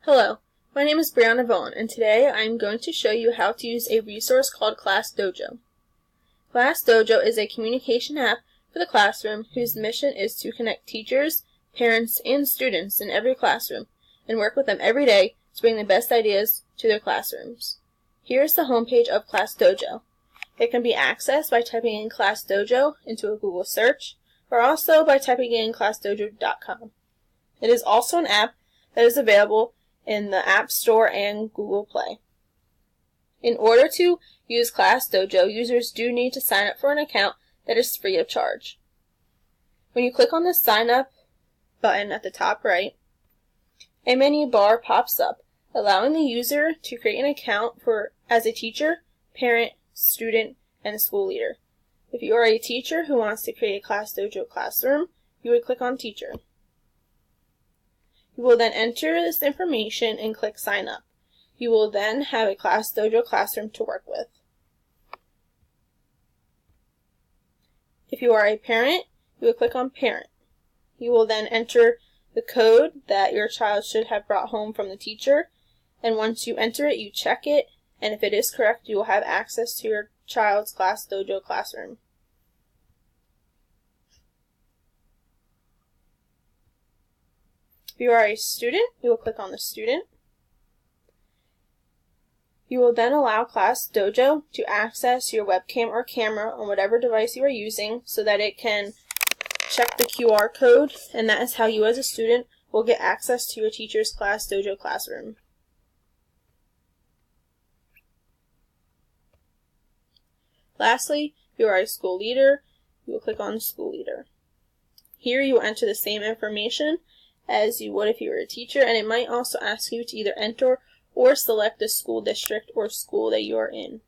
Hello, my name is Brianna Vaughn, and today I am going to show you how to use a resource called Class Dojo. Class Dojo is a communication app for the classroom whose mission is to connect teachers, parents, and students in every classroom and work with them every day to bring the best ideas to their classrooms. Here is the homepage of Class Dojo. It can be accessed by typing in Class Dojo into a Google search, or also by typing in classdojo.com. It is also an app that is available in the App Store and Google Play. In order to use Class Dojo, users do need to sign up for an account that is free of charge. When you click on the Sign Up button at the top right, a menu bar pops up, allowing the user to create an account as a teacher, parent, student, and school leader. If you are a teacher who wants to create a Class Dojo classroom, you would click on Teacher. You will then enter this information and click Sign Up. You will then have a Class Dojo classroom to work with. If you are a parent, you will click on Parent. You will then enter the code that your child should have brought home from the teacher, and once you enter it, you check it, and if it is correct, you will have access to your child's Class Dojo classroom. If you are a student, you will click on the student. You will then allow Class Dojo to access your webcam or camera on whatever device you are using so that it can check the QR code, and that is how you as a student will get access to your teacher's Class Dojo classroom. Lastly, if you are a school leader, you will click on School Leader. Here you will enter the same information as you would if you were a teacher, and it might also ask you to either enter or select the school district or school that you are in.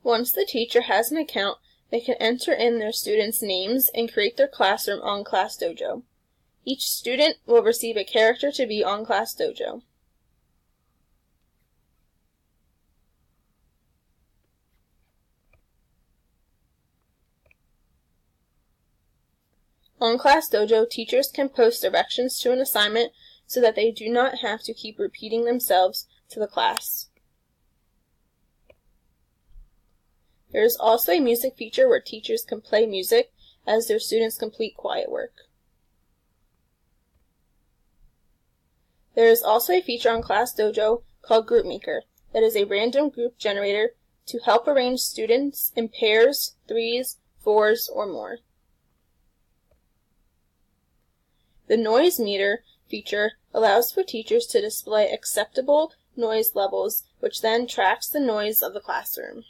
Once the teacher has an account, they can enter in their students' names and create their classroom on Class Dojo. Each student will receive a character to be on Class Dojo. On Class Dojo, teachers can post directions to an assignment so that they do not have to keep repeating themselves to the class. There is also a music feature where teachers can play music as their students complete quiet work. There is also a feature on Class Dojo called Group Maker that is a random group generator to help arrange students in pairs, threes, fours, or more. The Noise Meter feature allows for teachers to display acceptable noise levels, which then tracks the noise of the classroom.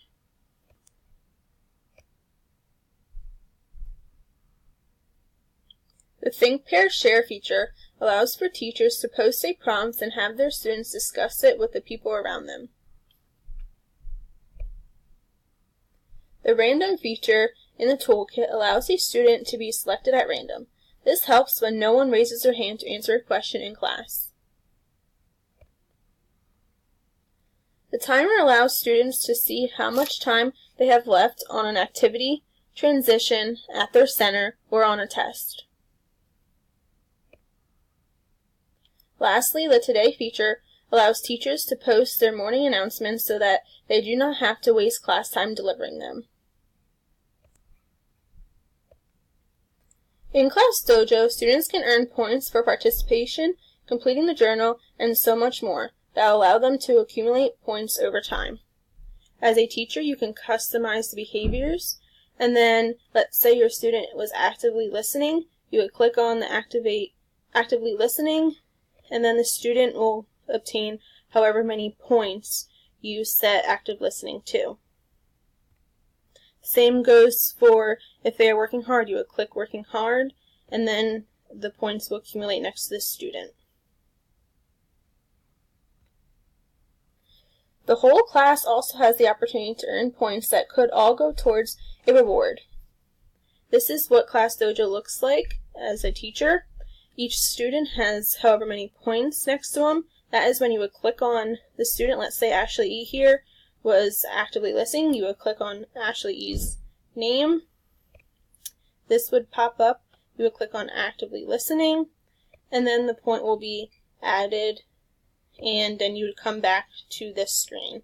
The Think, Pair, Share feature allows for teachers to post a prompt and have their students discuss it with the people around them. The Random feature in the toolkit allows a student to be selected at random. This helps when no one raises their hand to answer a question in class. The timer allows students to see how much time they have left on an activity, transition, at their center, or on a test. Lastly, the Today feature allows teachers to post their morning announcements so that they do not have to waste class time delivering them. In Class Dojo, students can earn points for participation, completing the journal, and so much more that will allow them to accumulate points over time. As a teacher, you can customize the behaviors, and then let's say your student was actively listening, you would click on the actively listening, and then the student will obtain however many points you set active listening to. Same goes for if they are working hard, you would click working hard, and then the points will accumulate next to the student. The whole class also has the opportunity to earn points that could all go towards a reward. This is what Class Dojo looks like as a teacher. Each student has however many points next to them. That is when you would click on the student. Let's say Ashley E here was actively listening. You would click on Ashley E's name. This would pop up. You would click on actively listening, and then the point will be added, and then you would come back to this screen.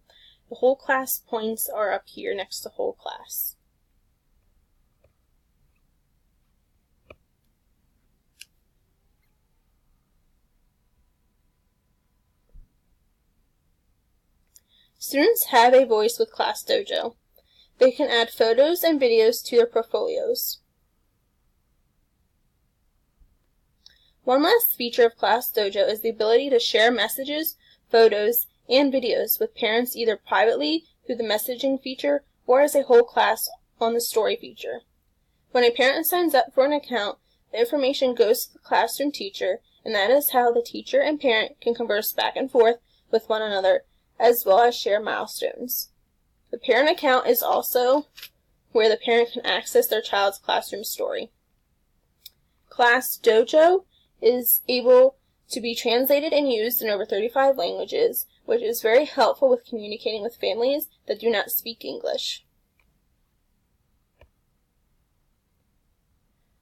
The whole class points are up here next to whole class. Students have a voice with Class Dojo. They can add photos and videos to their portfolios. One last feature of Class Dojo is the ability to share messages, photos, and videos with parents either privately through the messaging feature or as a whole class on the story feature. When a parent signs up for an account, the information goes to the classroom teacher, and that is how the teacher and parent can converse back and forth with one another, as well as share milestones. The parent account is also where the parent can access their child's classroom story. Class Dojo is able to be translated and used in over 35 languages, which is very helpful with communicating with families that do not speak English.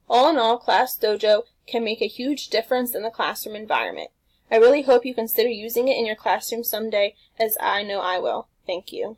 All in all, Class Dojo can make a huge difference in the classroom environment. I really hope you consider using it in your classroom someday, as I know I will. Thank you.